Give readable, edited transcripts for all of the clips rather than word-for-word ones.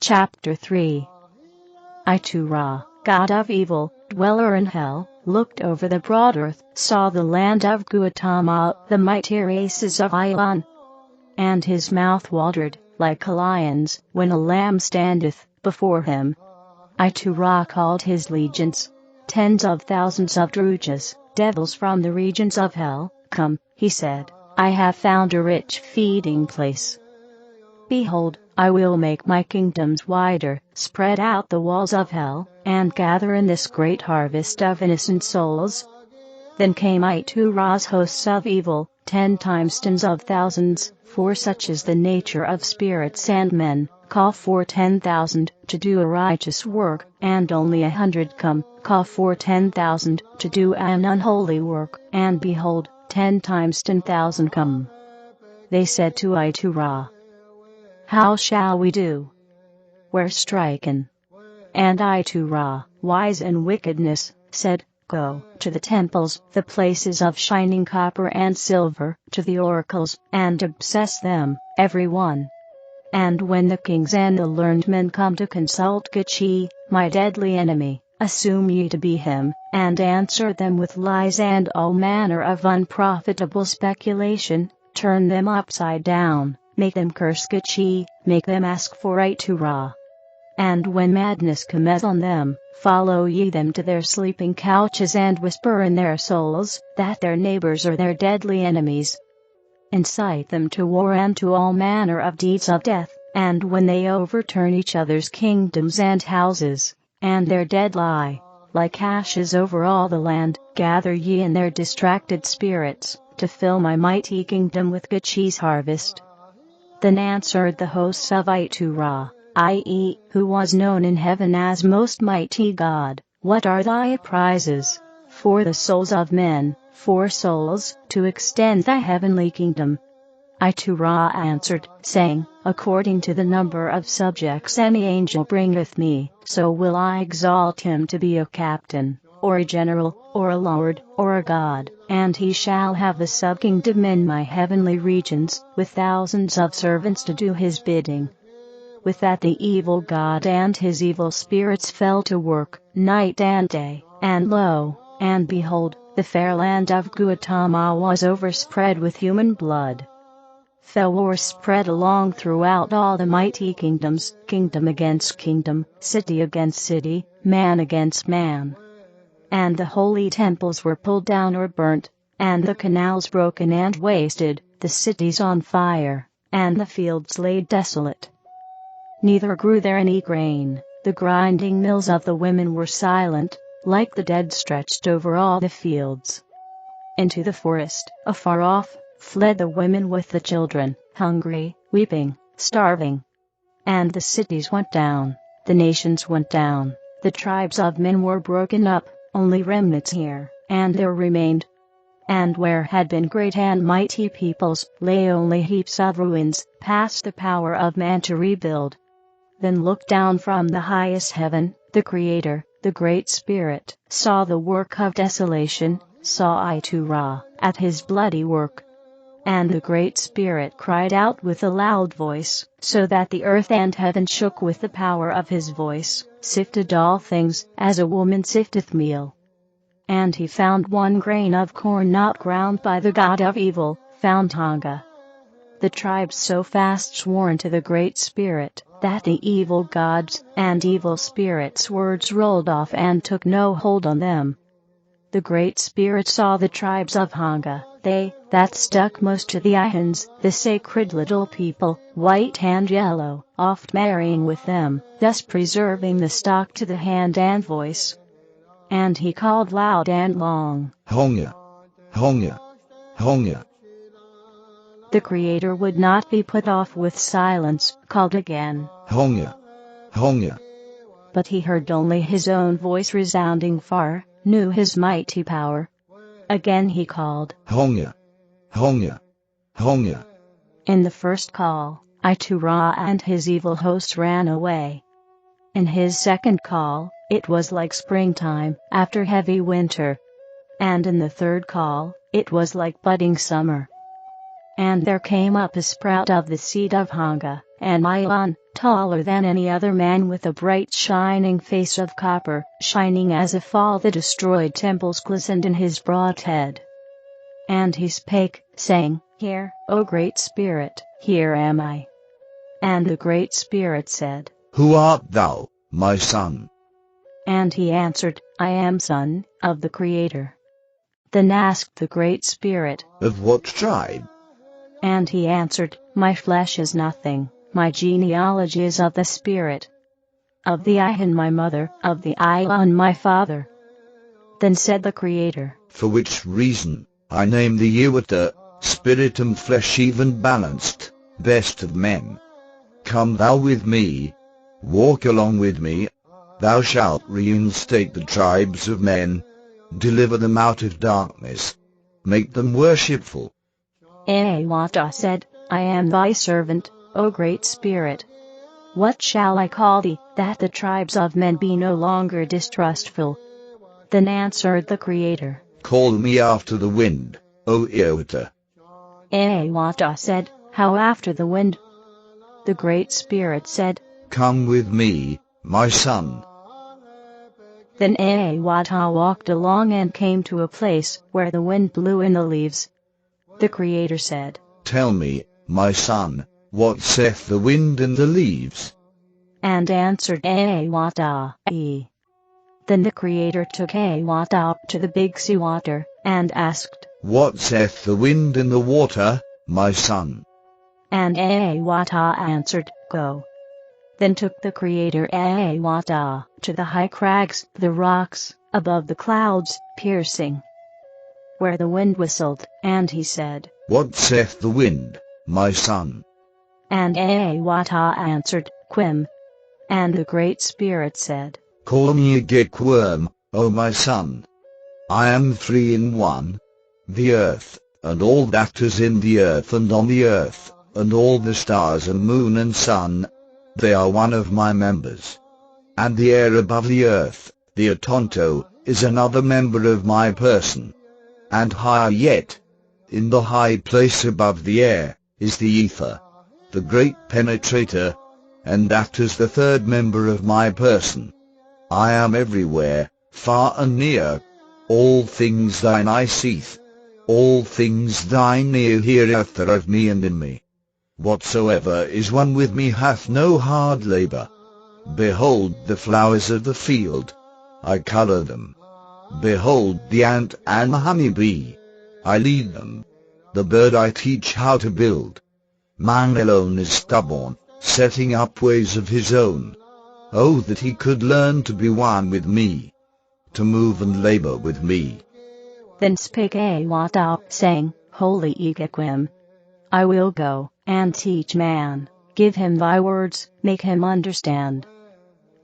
Chapter 3. Ra, god of evil, dweller in hell, looked over the broad earth, saw the land of Gautama, the mighty races of Ion. And his mouth watered, like a lion's, when a lamb standeth before him. Ra called his legions, tens of thousands of Drujas, devils from the regions of hell. Come, he said, I have found a rich feeding place. Behold, I will make my kingdoms wider, spread out the walls of hell, and gather in this great harvest of innocent souls. Then came Ra's hosts of evil, 10 times tens of thousands, for such is the nature of spirits and men. Call for 10,000 to do a righteous work, and only 100 come. Call for 10,000 to do an unholy work, and behold, 10 times 10,000 come. They said to Ra, how shall we do? We're stricken. And Ra, wise in wickedness, said, Go to the temples, the places of shining copper and silver, to the oracles, and obsess them, every one. And when the kings and the learned men come to consult Gachi, my deadly enemy, assume ye to be him, and answer them with lies and all manner of unprofitable speculation, turn them upside down, make them curse Gachi, make them ask for Ra. And when madness cometh on them, follow ye them to their sleeping couches and whisper in their souls, that their neighbors are their deadly enemies. Incite them to war and to all manner of deeds of death, and when they overturn each other's kingdoms and houses, and their dead lie, like ashes over all the land, gather ye in their distracted spirits, to fill my mighty kingdom with Gachi's harvest. Then answered the hosts of Ra, i.e., who was known in heaven as Most Mighty God, what are thy prizes, for the souls of men, for souls, to extend thy heavenly kingdom? Ra answered, saying, according to the number of subjects any angel bringeth me, so will I exalt him to be a captain, or a general, or a lord, or a god, and he shall have a sub-kingdom in my heavenly regions, with thousands of servants to do his bidding. With that the evil god and his evil spirits fell to work, night and day, and lo, and behold, the fair land of Gautama was overspread with human blood. Fell war spread along throughout all the mighty kingdoms, kingdom against kingdom, city against city, man against man. And the holy temples were pulled down or burnt, and the canals broken and wasted, the cities on fire, and the fields laid desolate. Neither grew there any grain, the grinding mills of the women were silent, like the dead stretched over all the fields. Into the forest, afar off, fled the women with the children, hungry, weeping, starving. And the cities went down, the nations went down, the tribes of men were broken up, only remnants here and there remained. And where had been great and mighty peoples, lay only heaps of ruins, past the power of man to rebuild. Then looked down from the highest heaven, the Creator, the Great Spirit, saw the work of desolation, saw Ra, at his bloody work. And the Great Spirit cried out with a loud voice, so that the earth and heaven shook with the power of his voice, sifted all things, as a woman sifteth meal. And he found one grain of corn not ground by the god of evil, found Hanga. The tribes so fast sworn to the Great Spirit, that the evil gods and evil spirits' words rolled off and took no hold on them. The Great Spirit saw the tribes of Hanga, they that stuck most to the Ihans, the sacred little people, white and yellow, oft marrying with them, thus preserving the stock to the hand and voice. And he called loud and long, Honga, Honga, Honga. The Creator would not be put off with silence, called again, Honga, Honga. But he heard only his own voice resounding far, knew his mighty power. Again he called, Honga, Honga, Honga. In the first call, Ra and his evil hosts ran away. In his second call, it was like springtime, after heavy winter. And in the third call, it was like budding summer. And there came up a sprout of the seed of Hanga, and Ilan, taller than any other man with a bright shining face of copper, shining as if all the destroyed temples glistened in his broad head. And he spake, saying, Hear, O Great Spirit, here am I. And the Great Spirit said, Who art thou, my son? And he answered, I am son of the Creator. Then asked the Great Spirit, Of what tribe? And he answered, My flesh is nothing, my genealogy is of the Spirit. Of the Ihan my mother, of the Ilan my father. Then said the Creator, For which reason, I name thee Hiawatha, spirit and flesh even balanced, best of men. Come thou with me, walk along with me, thou shalt reinstate the tribes of men, deliver them out of darkness, make them worshipful. Hiawatha said, I am thy servant, O Great Spirit. What shall I call thee, that the tribes of men be no longer distrustful? Then answered the Creator, Call me after the wind, O Hiawatha. Hiawatha said, How after the wind? The Great Spirit said, Come with me, my son. Then Hiawatha walked along and came to a place where the wind blew in the leaves. The Creator said, Tell me, my son, what saith the wind in the leaves? And answered Hiawatha, Then the Creator took Hiawatha up to the big sea water, and asked, What saith the wind in the water, my son? And Hiawatha answered, Go. Then took the Creator Hiawatha to the high crags, the rocks, above the clouds, piercing, where the wind whistled, and he said, What saith the wind, my son? And Hiawatha answered, Quim. And the Great Spirit said, Call me a Gekwim, O my son. I am three in one. The earth, and all that is in the earth and on the earth, and all the stars and moon and sun, they are one of my members. And the air above the earth, the Atonto, is another member of my person. And higher yet, in the high place above the air, is the ether, the great penetrator, and that is the third member of my person. I am everywhere, far and near. All things thine eye seeth. All things thine ear heareth are of me and in me. Whatsoever is one with me hath no hard labor. Behold the flowers of the field, I colour them. Behold the ant and the honey-bee, I lead them. The bird I teach how to build. Man alone is stubborn, setting up ways of his own. Oh, that he could learn to be one with me, to move and labor with me. Then spake Hiawatha, saying, Holy Gekwim, I will go, and teach man, give him thy words, make him understand.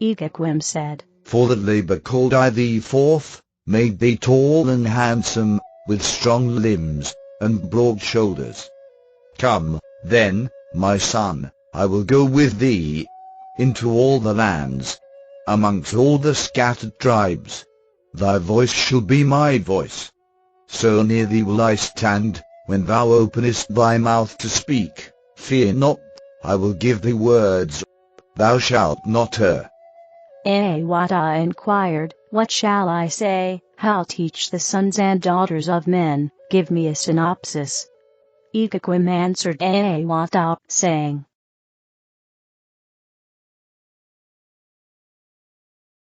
Gekwim said, For that labor called I thee forth, made thee tall and handsome, with strong limbs, and broad shoulders. Come, then, my son, I will go with thee, into all the lands, amongst all the scattered tribes. Thy voice shall be my voice. So near thee will I stand, when thou openest thy mouth to speak. Fear not, I will give thee words, thou shalt not err. Hiawatha inquired, What shall I say, how teach the sons and daughters of men, give me a synopsis. Gekwim answered Hiawatha, saying,